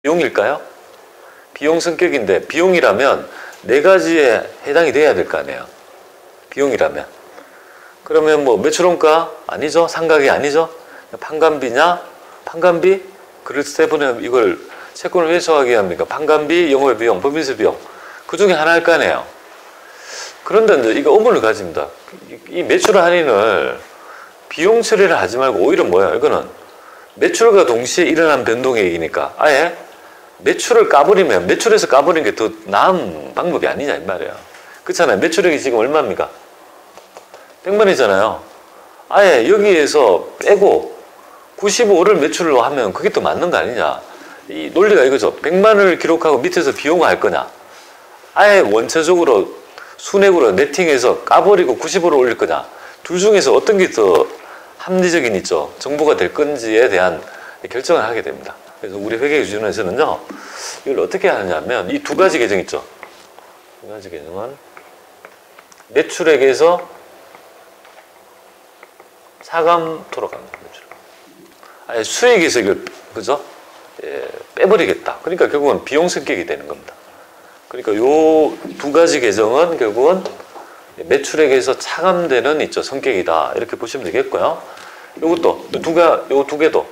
비용일까요? 비용 성격인데 비용이라면 네 가지에 해당이 돼야 될 거 아니에요. 비용이라면. 그러면 뭐 매출원가? 아니죠. 상각이 아니죠. 판관비냐? 판관비? 그럴 때는 이걸 채권을 회수하기 위함이니까 판관비, 영업비용, 법인세 비용 그 중에 하나일 거 아니에요. 그런데 이제 이거 의문을 가집니다. 이 매출 할인을 비용 처리를 하지 말고 오히려 뭐야? 이거는 매출과 동시에 일어난 변동액이니까 아예 매출을 까버리면 매출에서 까버리는 게 더 나은 방법이 아니냐 이 말이에요. 그렇잖아요. 매출액이 지금 얼마입니까? 100만이잖아요. 아예 여기에서 빼고 95를 매출로 하면 그게 더 맞는 거 아니냐. 이 논리가 이거죠. 100만을 기록하고 밑에서 비용을 거냐. 아예 원체적으로 순액으로 네팅해서 까버리고 95를 올릴 거냐. 둘 중에서 어떤 게 더 합리적인 있죠. 정보가 될 건지에 대한 결정을 하게 됩니다. 그래서 우리 회계 기준에서는요. 이걸 어떻게 하느냐면 이 두 가지 계정 있죠. 두 가지 계정은 매출액에서 차감토록 합니다. 아예 수익에서 이걸 그죠? 예, 빼버리겠다. 그러니까 결국은 비용 성격이 되는 겁니다. 그러니까 요 두 가지 계정은 결국은 매출액에서 차감되는 있죠 성격이다. 이렇게 보시면 되겠고요. 요것도 요 두 개도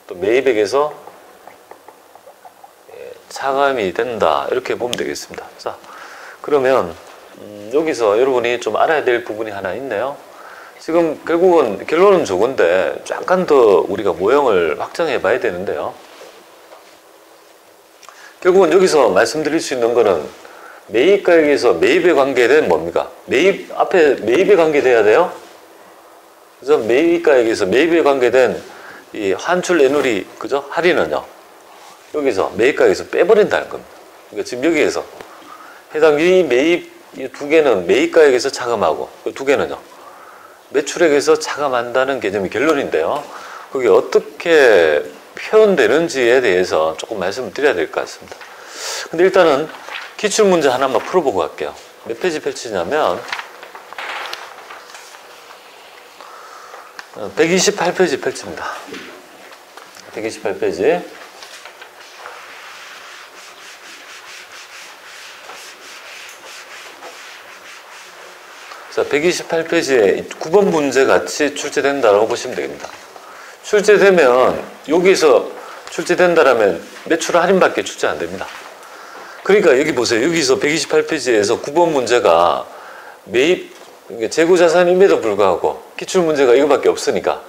또 매입액에서 차감이 된다. 이렇게 보면 되겠습니다. 자, 그러면 여기서 여러분이 좀 알아야 될 부분이 하나 있네요. 지금 결국은 결론은 저건데 약간 더 우리가 모형을 확장해 봐야 되는데요. 결국은 여기서 말씀드릴 수 있는 거는 매입가액에서 매입에 관계된 뭡니까? 매입 앞에 매입에 관계돼야 돼요. 그래서 매입가액에서 매입에 관계된 이 환출 내누리 그죠? 할인은요. 여기서 매입가액에서 빼버린다는 겁니다. 그러니까 지금 여기에서 해당 이 매입 이 두 개는 매입가액에서 차감하고 그 두 개는요. 매출액에서 차감한다는 개념이 결론인데요. 그게 어떻게 표현되는지에 대해서 조금 말씀을 드려야 될 것 같습니다. 근데 일단은 기출문제 하나만 풀어보고 갈게요. 몇 페이지 펼치냐면 128페이지 펼칩니다. 128페이지. 자, 128페이지에 9번 문제 같이 출제된다라고 보시면 됩니다. 출제되면 여기서 출제된다라면 매출 할인밖에 출제 안 됩니다. 그러니까 여기 보세요. 여기서 128페이지에서 9번 문제가 매입 재고자산임에도 불구하고 기출문제가 이거밖에 없으니까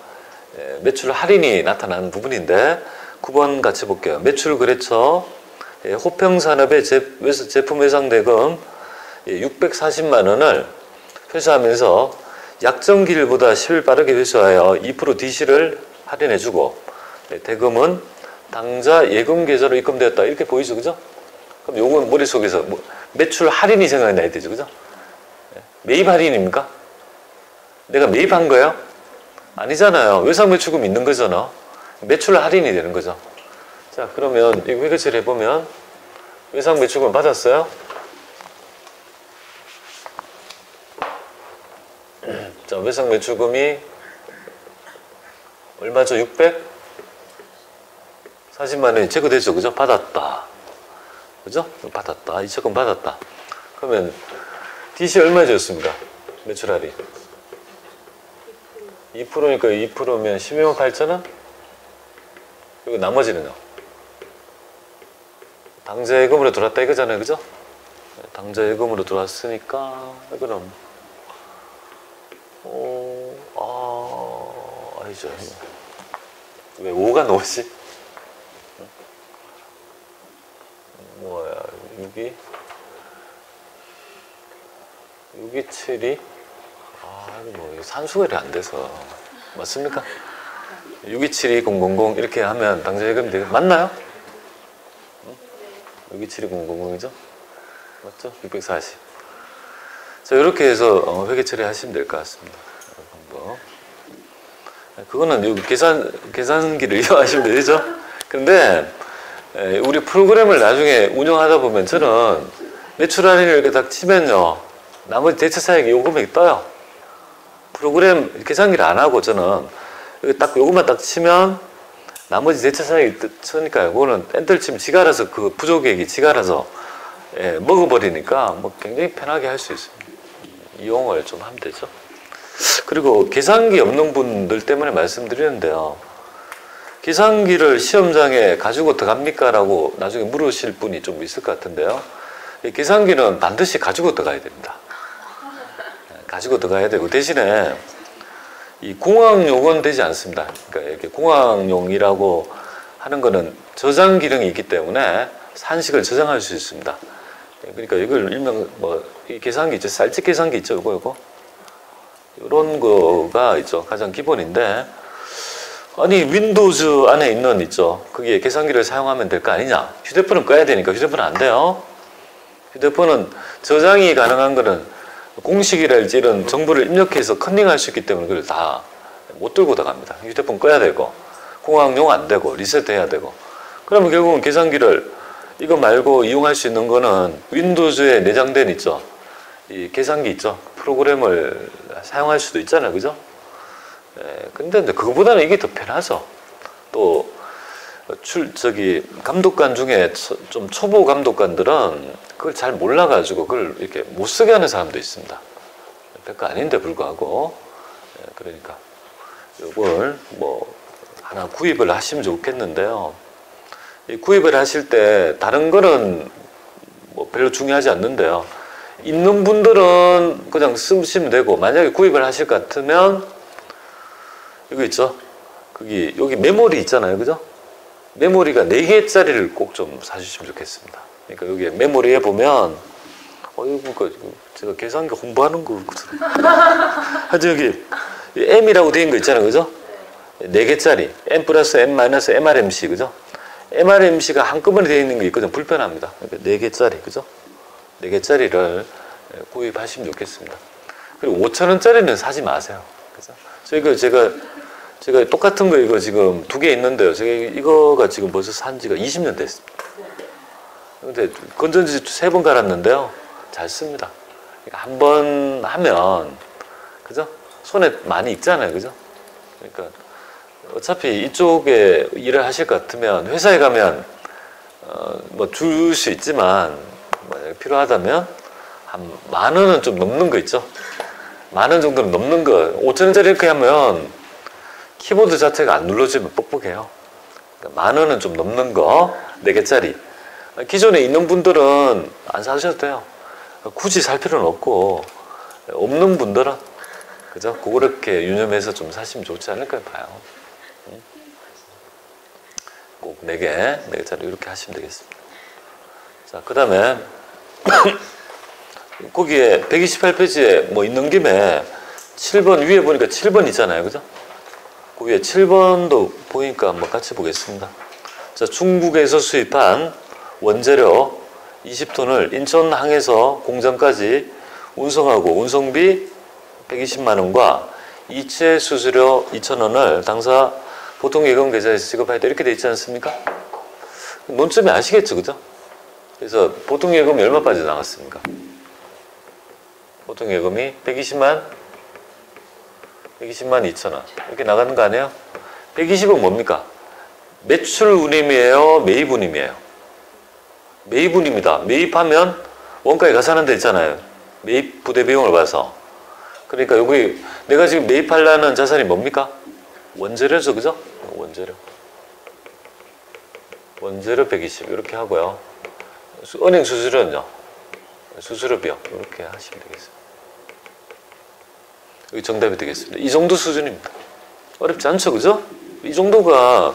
매출 할인이 나타나는 부분인데 9번 같이 볼게요. 매출 거래처 호평산업의 제품 외상대금 640만 원을 회수하면서 약정기일보다 10일 빠르게 회수하여 2% DC를 할인해주고 대금은 당좌 예금 계좌로 입금되었다. 이렇게 보이죠, 그죠? 그럼 요건 머릿속에서 뭐 매출 할인이 생각나야 되죠, 그죠? 매입 할인입니까? 내가 매입한 거예요? 아니잖아요. 외상매출금 있는 거잖아. 매출 할인이 되는 거죠. 자, 그러면 이거 회계처리 해보면 외상매출금 받았어요? 자, 외상매출금이 얼마죠? 640만 원이 체크되죠, 그죠? 받았다. 그죠? 받았다. 이 채권 받았다. 그러면 DC 얼마 줬습니까? 매출 할인 2%니까 2%면 12만 8천 원? 그리고 나머지는요? 당좌예금으로 들어왔다 이거잖아요, 그죠? 당좌예금으로 들어왔으니까 그럼 아니죠. 왜 5가 나오지? 뭐야, 6이 7이 이거 뭐 산수거리 안 돼서 맞습니까? 627이 000 이렇게 하면 당좌예금이 되게 맞나요? 627이 000이죠? 맞죠? 640. 자, 이렇게 해서 회계 처리하시면 될 것 같습니다. 그거는 여기 계산기를 이용하시면 되죠? 근데 우리 프로그램을 나중에 운영하다 보면 저는 매출 할인을 이렇게 딱 치면요, 나머지 대체 사액이 요 금액이 떠요. 프로그램 계산기를 안 하고 저는 여기 딱 요것만 딱 치면 나머지 대차사역이 쳐니까요. 그거는 뺀들 치면 지가 알아서 그 부족액이 지가 알아서 예, 먹어버리니까 뭐 굉장히 편하게 할 수 있습니다. 이용을 좀 하면 되죠. 그리고 계산기 없는 분들 때문에 말씀드리는데요. 계산기를 시험장에 가지고 들어갑니까? 라고 나중에 물으실 분이 좀 있을 것 같은데요. 이 계산기는 반드시 가지고 들어가야 됩니다. 가지고 들어가야 되고 대신에 이 공학용은 되지 않습니다. 그러니까 이렇게 공학용이라고 하는 거는 저장 기능이 있기 때문에 산식을 저장할 수 있습니다. 그러니까 이걸 일명 이 계산기 있죠. 쌀집 계산기 있죠. 이거 이런 거가 있죠. 가장 기본인데 아니 윈도우즈 안에 있는 있죠. 거기에 계산기를 사용하면 될 거 아니냐. 휴대폰은 꺼야 되니까 휴대폰은 안 돼요. 휴대폰은 저장이 가능한 거는 공식이랄지 이런 정보를 입력해서 컨닝할 수 있기 때문에 그걸 다 못 들고 들어갑니다. 휴대폰 꺼야 되고 공학용 안 되고 리셋해야 되고 그러면 결국은 계산기를 이거 말고 이용할 수 있는 거는 윈도우즈에 내장된 있죠. 이 계산기 있죠. 프로그램을 사용할 수도 있잖아요. 그죠? 근데 그거보다는 이게 더 편하죠. 또 감독관 중에 좀 초보 감독관들은 그걸 잘 몰라가지고 그걸 이렇게 못 쓰게 하는 사람도 있습니다. 별거 아닌데 불구하고 그러니까 이걸 하나 구입을 하시면 좋겠는데요. 이 구입을 하실 때 다른 거는 별로 중요하지 않는데요. 있는 분들은 그냥 쓰시면 되고 만약에 구입을 하실 것 같으면 이거 있죠. 여기 메모리 있잖아요. 그죠? 메모리가 4개짜리를 꼭 좀 사주시면 좋겠습니다. 그러니까 여기 메모리에 보면 이거 제가 계산기 홍보하는 거 하여튼 여기 M이라고 되어 있는 거 있잖아요. 그죠? 4개짜리 M 플러스 M 마이너스 MRMC 그죠? MRMC가 한꺼번에 되어 있는 게 있거든요. 불편합니다. 그러니까 4개짜리 그죠? 4개짜리를 구입하시면 좋겠습니다. 그리고 5,000원짜리는 사지 마세요. 그죠? 제가 똑같은 거 이거 지금 2개 있는데요. 제가 이거가 지금 벌써 산 지가 20년 됐습니다. 근데 건전지 3번 갈았는데요. 잘 씁니다. 그러니까 한 번 하면, 그죠? 손에 많이 익잖아요. 그죠? 그러니까 어차피 이쪽에 일을 하실 것 같으면 회사에 가면 줄 수 있지만 만약에 필요하다면 한 10,000원은 좀 넘는 거 있죠? 10,000원 정도는 넘는 거 5,000원짜리 이렇게 하면 키보드 자체가 안 눌러지면 뻑뻑해요. 그러니까 10,000원은 좀 넘는 거 4개짜리 기존에 있는 분들은 안 사셔도 돼요. 굳이 살 필요는 없고 없는 분들은 그죠? 그렇게 유념해서 좀 사시면 좋지 않을까 봐요. 꼭 4개짜리 이렇게 하시면 되겠습니다. 자, 그 다음에 거기에 128페이지에 있는 김에 7번 위에 보니까 7번 있잖아요. 그죠? 그 위에 7번도 보니까 한번 같이 보겠습니다. 자, 중국에서 수입한 원재료 20톤을 인천항에서 공장까지 운송하고 운송비 120만 원과 이체 수수료 2,000원을 당사 보통예금 계좌에서 지급하였다 이렇게 돼 있지 않습니까? 논점이 아시겠죠, 그죠? 그래서 보통예금이 얼마 빠져나갔습니까? 보통예금이 120만 2,000원 이렇게 나가는 거 아니에요? 120은 뭡니까? 매출 운임이에요? 매입 운임이에요? 매입 운임이다. 매입하면 원가에 가산한 데 있잖아요. 매입 부대 비용을 봐서. 그러니까 여기 내가 지금 매입하려는 자산이 뭡니까? 원재료죠, 그죠? 원재료 120 이렇게 하고요. 은행 수수료는요? 수수료 비용 이렇게 하시면 되겠습니다. 여기 정답이 되겠습니다. 이 정도 수준입니다. 어렵지 않죠, 그죠? 이 정도가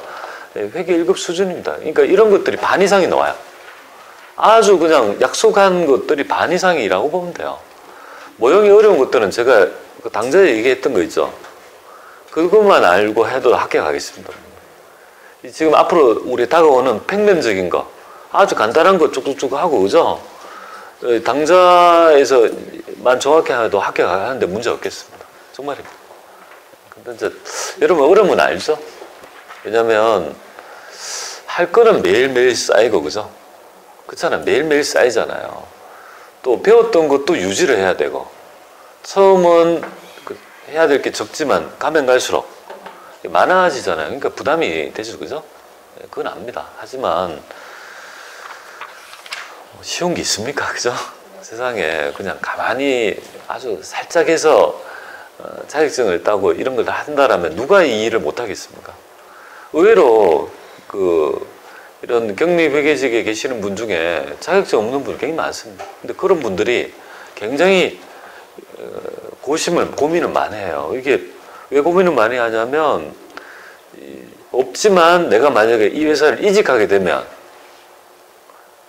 회계 1급 수준입니다. 그러니까 이런 것들이 반 이상이 나와요. 아주 그냥 약속한 것들이 반 이상이라고 보면 돼요. 모형이 어려운 것들은 제가 그 당좌에 얘기했던 거 있죠. 그것만 알고 해도 합격하겠습니다. 지금 앞으로 우리 다가오는 평면적인 거 아주 간단한 거 쭉쭉쭉 하고 그죠? 당좌에서만 정확히 해도 합격하는데 문제 없겠습니다. 정말입니다. 근데 이제 여러분 어려움은 알죠? 왜냐면 할 거는 매일매일 쌓이고 그죠? 그렇잖아요. 매일매일 쌓이잖아요. 또 배웠던 것도 유지를 해야 되고 처음은 해야 될 게 적지만 가면 갈수록 많아지잖아요. 그러니까 부담이 되죠, 그죠? 그건 압니다. 하지만 쉬운 게 있습니까, 그죠? 세상에 그냥 가만히 아주 살짝 해서 자격증을 따고 이런 걸 다 한다라면 누가 이 일을 못 하겠습니까? 의외로 이런 격리회계직에 계시는 분 중에 자격증 없는 분이 굉장히 많습니다. 근데 그런 분들이 굉장히 고민을 많이 해요. 이게 왜 고민을 많이 하냐면, 없지만 내가 만약에 이 회사를 이직하게 되면,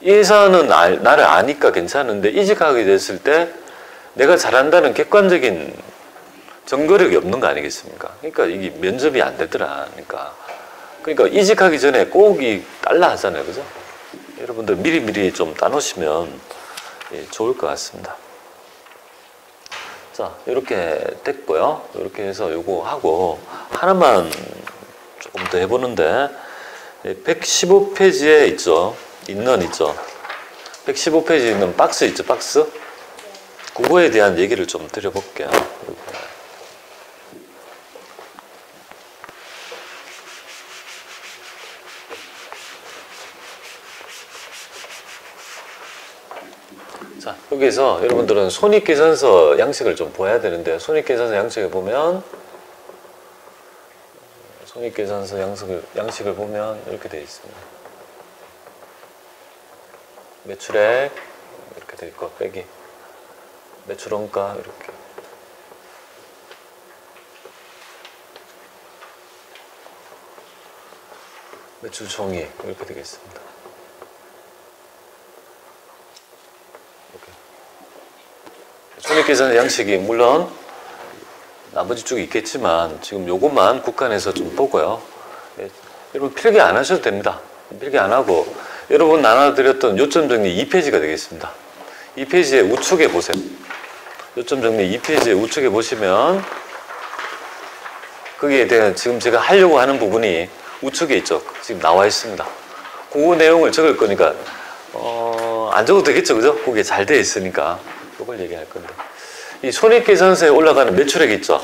이 회사는 나를 아니까 괜찮은데 이직하게 됐을 때 내가 잘한다는 객관적인 증거력이 없는 거 아니겠습니까? 그러니까 이게 면접이 안 되더라. 그러니까 이직하기 전에 꼭 달라 하잖아요. 그죠? 여러분들 미리미리 좀 따놓으시면 좋을 것 같습니다. 자, 이렇게 됐고요. 이렇게 해서 요거 하고 하나만 조금 더 해보는데, 115페이지에 있죠. 115페이지에 있는 박스 있죠, 박스? 그거에 대한 얘기를 좀 드려볼게요. 자, 여기서 여러분들은 손익계산서 양식을 좀 봐야 되는데, 손익계산서 양식을 보면, 양식을 보면 이렇게 되어 있습니다. 매출액 이렇게 되어 있고, 빼기 매출원가 이렇게, 매출 총액 이렇게 되겠습니다. 손익계산 양식이 물론 나머지 쪽이 있겠지만 지금 요것만 국한해서 좀 보고요. 여러분 필기 안 하셔도 됩니다. 필기 안 하고 여러분 나눠드렸던 요점 정리 2페이지가 되겠습니다. 2페이지의 우측에 보세요. 요점 정리 2페이지의 우측에 보시면 거기에 대한 지금 제가 하려고 하는 부분이 우측에 있죠. 지금 나와 있습니다. 그 내용을 적을 거니까 안 적어도 되겠죠, 그죠? 그게 잘 되어 있으니까 그걸 얘기할 건데, 이 손익계산서에 올라가는 매출액 있죠.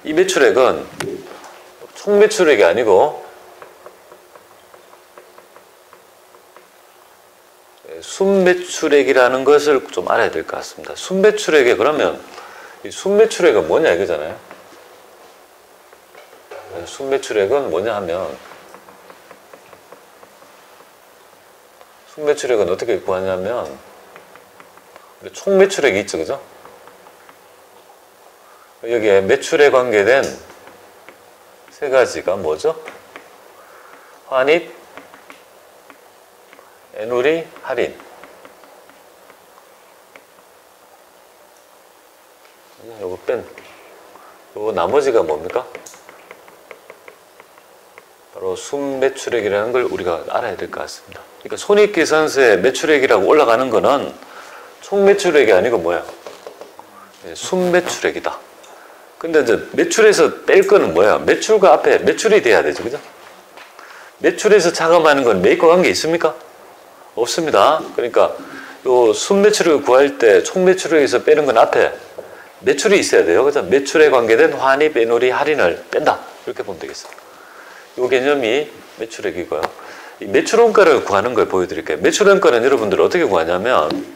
이 매출액은 총 매출액이 아니고 순매출액이라는 것을 좀 알아야 될 것 같습니다. 순매출액에 그러면 이 순매출액은 뭐냐 이거잖아요. 순매출액은 뭐냐 하면, 순매출액은 어떻게 구하냐면 총 매출액이 있죠, 그죠? 여기에 매출에 관계된 세 가지가 뭐죠? 환입, 애누리, 할인. 요거 요거 나머지가 뭡니까? 바로 순매출액이라는 걸 우리가 알아야 될 것 같습니다. 그러니까 손익계산서에 매출액이라고 올라가는 거는 총 매출액이 아니고 뭐야? 순매출액이다. 근데 이제 매출에서 뺄 거는 뭐야? 매출과 앞에 매출이 돼야 되죠, 그죠? 매출에서 차감하는 건 매입과 관계 있습니까? 없습니다. 그러니까 요 순매출을 구할 때 총 매출액에서 빼는 건 앞에 매출이 있어야 돼요, 그죠? 매출에 관계된 환입, 애누리, 할인을 뺀다. 이렇게 보면 되겠습니다. 요 개념이 매출액이고요. 이 매출원가를 구하는 걸 보여드릴게요. 매출원가는 여러분들 어떻게 구하냐면,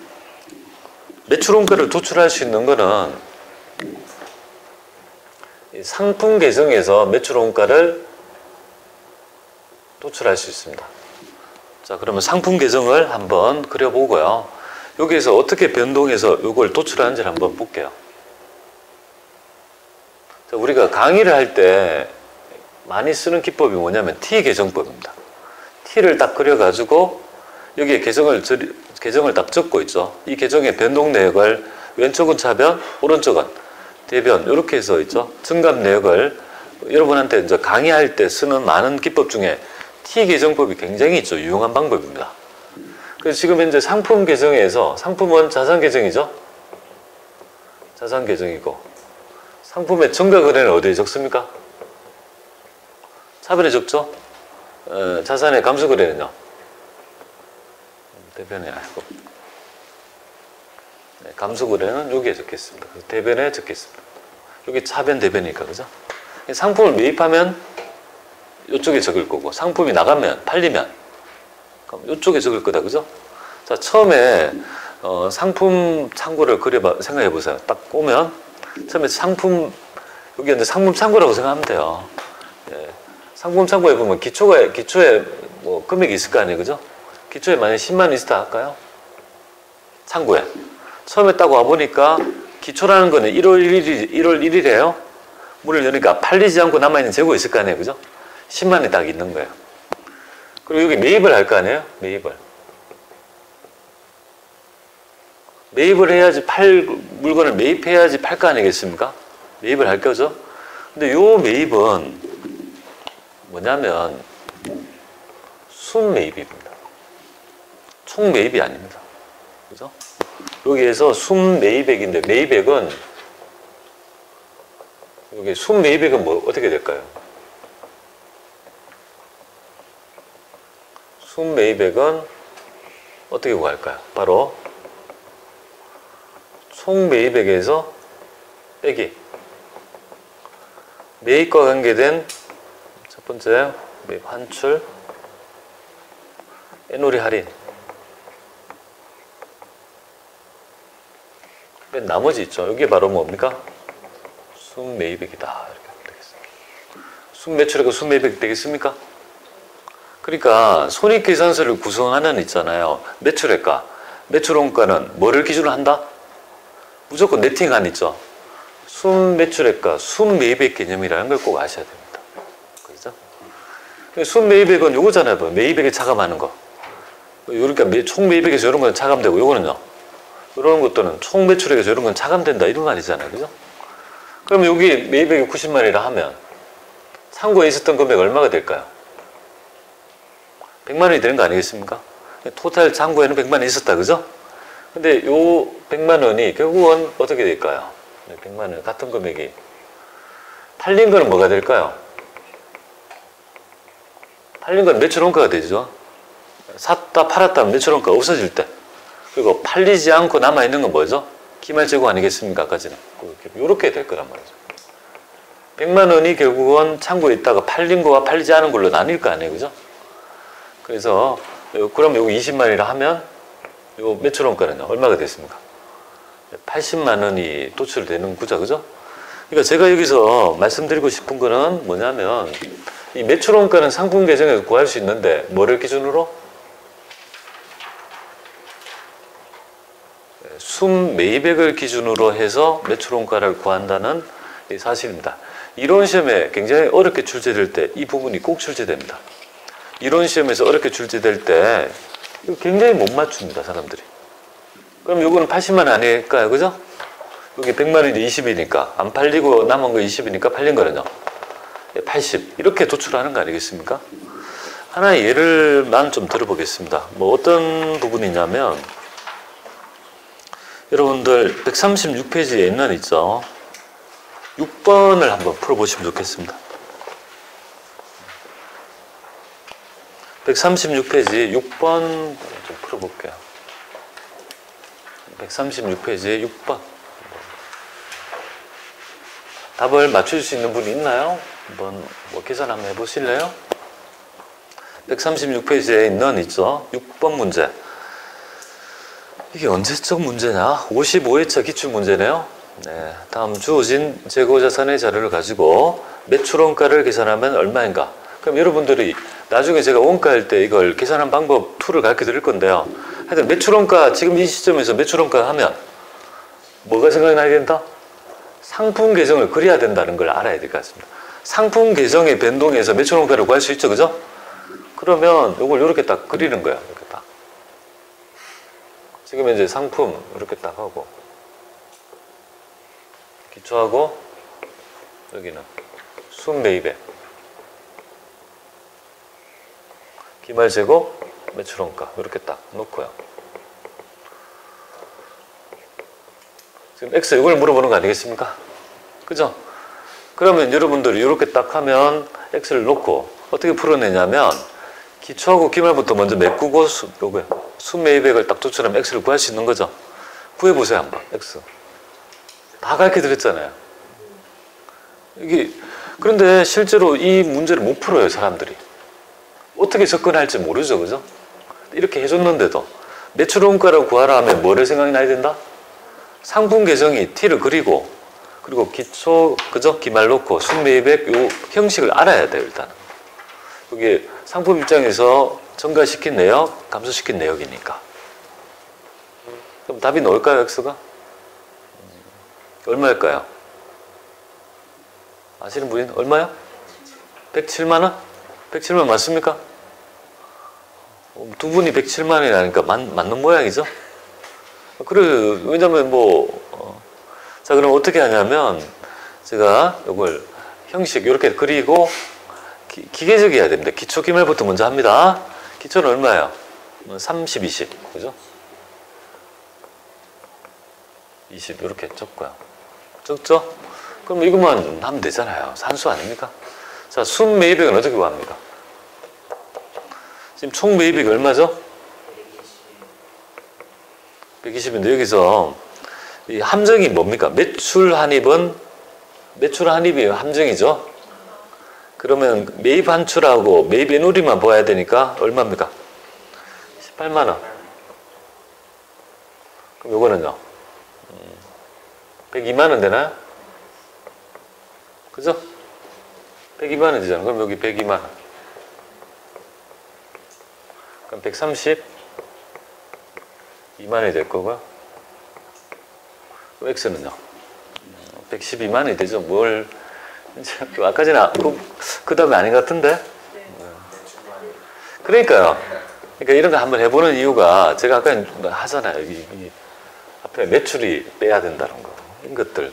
매출원가를 도출할 수 있는 거는 상품 계정에서 매출원가를 도출할 수 있습니다. 자, 그러면 상품 계정을 한번 그려보고요. 여기에서 어떻게 변동해서 이걸 도출하는지를 한번 볼게요. 자, 우리가 강의를 할 때 많이 쓰는 기법이 뭐냐면 T 계정법입니다. T를 딱 그려가지고 여기에 계정을 딱 적고 있죠. 이 계정의 변동 내역을 왼쪽은 차변, 오른쪽은 대변, 이렇게 해서 있죠. 증갑 내역을 여러분한테 이제 강의할 때 쓰는 많은 기법 중에 T 계정법이 굉장히 있죠. 유용한 방법입니다. 그래서 지금 현재 상품 계정에서, 상품은 자산 계정이죠. 자산 계정이고, 상품의 증가 거래는 어디에 적습니까? 차변에 적죠. 자산의 감소 거래는요. 대변에 아니고, 감소 거래는 여기에 적겠습니다. 대변에 적겠습니다. 여기 차변 대변이니까, 그죠? 상품을 매입하면 이쪽에 적을 거고 상품이 나가면 팔리면 그럼 이쪽에 적을 거다. 그죠? 자, 처음에 상품 창고를 생각해 보세요. 딱 오면 처음에 상품 여기 이제 상품 창고라고 생각하면 돼요. 예. 상품 창고에 보면 기초에 뭐 금액이 있을 거 아니에요. 그죠? 기초에 만약에 10만 원 있었다 할까요? 창고에. 처음에 딱 와보니까 기초라는 거는 1월 1일이에요. 문을 여니까 팔리지 않고 남아있는 재고 있을 거 아니에요. 그죠? 10만 원이 딱 있는 거예요. 그리고 여기 매입을 할 거 아니에요? 매입을 해야지 물건을 매입해야지 팔 거 아니겠습니까? 매입을 할 거죠? 근데 요 매입은 뭐냐면 순매입입니다. 총매입이 아닙니다. 그죠? 여기에서 순매입액인데 매입액은 여기 순매입액은 뭐 어떻게 될까요? 순매입액은 어떻게 구할까요? 바로 총매입액에서 빼기 매입과 관계된 첫 번째 매입 환출 애놀이 할인 맨 나머지 있죠. 여기 바로 뭡니까? 순매입액이다. 이렇게 하면 되겠습니다. 순매출액과 순매입액 되겠습니까? 그러니까 손익계산서를 구성하는 있잖아요. 매출액과 매출원가는 뭐를 기준으로 한다? 무조건 네팅한 있죠. 순매출액과 순매입액 개념이라는 걸 꼭 아셔야 됩니다. 그렇죠? 순매입액은 요거잖아요. 매입액에 차감하는 거. 그러니까 총매입액에서 이런 건 차감되고 요거는요. 이런 것들은 총매출액에서 이런 건 차감된다 이런 말이잖아요. 그죠? 그러면 여기 매입액이 90만이라 하면 창고에 있었던 금액 얼마가 될까요? 100만 원이 되는 거 아니겠습니까? 토탈 창고에는 100만 원이 있었다. 그죠? 근데 요 100만 원이 결국은 어떻게 될까요? 100만 원 같은 금액이 팔린 거는 뭐가 될까요? 팔린 건 매출원가가 되죠. 샀다 팔았다 하면 매출원가가 없어질 때. 그리고 팔리지 않고 남아있는 건 뭐죠? 기말재고 아니겠습니까? 아까지는. 이렇게 될 거란 말이죠. 100만 원이 결국은 창고에 있다가 팔린 거와 팔리지 않은 걸로 나뉠 거 아니에요. 그죠? 그래서 그럼 여기 20만이라 하면 요 매출원가는 얼마가 됐습니까? 80만 원이 도출되는 구조. 그죠? 그러니까 제가 여기서 말씀드리고 싶은 거는 뭐냐면 이 매출원가는 상품 계정에서 구할 수 있는데 뭐를 기준으로? 순매입액을 기준으로 해서 매출원가를 구한다는 사실입니다. 이론 시험에 굉장히 어렵게 출제될 때 이 부분이 꼭 출제됩니다. 이론 시험에서 어렵게 출제될 때 이거 굉장히 못 맞춥니다. 사람들이. 그럼 요거는 80만 원 아닐까요? 그죠? 여기 100만 원이 20이니까 안 팔리고 남은 거 20이니까 팔린 거는요 80 이렇게 도출하는 거 아니겠습니까? 하나의 예를만 좀 들어보겠습니다. 뭐 어떤 부분이냐면 여러분들 136페이지에 있는 있죠. 6번을 한번 풀어보시면 좋겠습니다. 136페이지 6번 좀 풀어볼게요. 136페이지에 6번 답을 맞출 수 있는 분이 있나요? 한번 뭐 계산 한번 해보실래요? 136페이지에 있는 있죠. 6번 문제. 이게 언제적 문제냐? 55회차 기출문제네요. 네, 다음 주어진 재고자산의 자료를 가지고 매출원가를 계산하면 얼마인가? 그럼 여러분들이 나중에 제가 원가할 때 이걸 계산한 방법 툴을 가르쳐 드릴 건데요. 하여튼 매출원가, 지금 이 시점에서 매출원가 하면 뭐가 생각이 나야 된다? 상품 계정을 그려야 된다는 걸 알아야 될 것 같습니다. 상품 계정의 변동에서 매출원가를 구할 수 있죠. 그죠? 그러면 이걸 이렇게 딱 그리는 거예요. 이렇게 딱. 지금 이제 상품 이렇게 딱 하고 기초하고 여기는 순매입액 기말재고 매출원가 이렇게 딱 놓고요. 지금 X 이걸 물어보는 거 아니겠습니까? 그죠? 그러면 여러분들이 이렇게 딱 하면 X를 놓고 어떻게 풀어내냐면 기초하고 기말부터 먼저 메꾸고 순매입액을 딱 도출하면 X를 구할 수 있는 거죠. 구해보세요 한번 X. 다 가르쳐 드렸잖아요. 이게 그런데 실제로 이 문제를 못 풀어요, 사람들이. 어떻게 접근할지 모르죠, 그죠? 이렇게 해줬는데도 매출 원가를 구하라 하면 뭐를 생각나야 된다? 상품 계정이 T를 그리고 그리고 기초, 그죠? 기말 놓고 순매입액 요 형식을 알아야 돼요, 일단. 그게 상품 입장에서 증가시킨 내역, 감소시킨 내역이니까. 그럼 답이 나올까요, X가? 얼마일까요? 아시는 분이 얼마요? 107만 원? 107만 원 맞습니까? 두 분이 107만 원이 나니까 맞는 모양이죠? 그래, 왜냐면 자, 그럼 어떻게 하냐면, 제가 이걸 형식 이렇게 그리고 기계적이어야 됩니다. 기초 기말부터 먼저 합니다. 기초는 얼마예요? 30, 20. 그죠? 20 이렇게 적고요. 적죠? 그럼 이것만 하면 되잖아요. 산수 아닙니까? 자, 순 매입액은 어떻게 구합니까? 지금 총 매입액이 얼마죠? 120인데 여기서 이 함정이 뭡니까? 매출 환입이 함정이죠? 그러면 매입 환출하고 매입 애누리만 보아야 되니까 얼마입니까? 18만 원. 그럼 요거는요? 102만 원 되나요? 그죠? 102만 원 되잖아. 그럼 여기 102만 원. 그럼 132만 원이 될 거고요. 그럼 X는요? 112만 원이 되죠. 아까 전에 그 다음에 아닌 것 같은데? 그러니까요. 그러니까 이런 거 한번 해보는 이유가 제가 아까 하잖아요. 이 앞에 매출이 빼야 된다는 거. 이런 것들.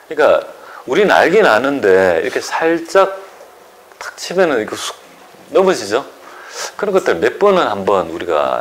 그러니까 우리는 알긴 아는데 이렇게 살짝 탁 치면은 이거 쑥 넘어지죠? 그런 것들 몇 번은 한번 우리가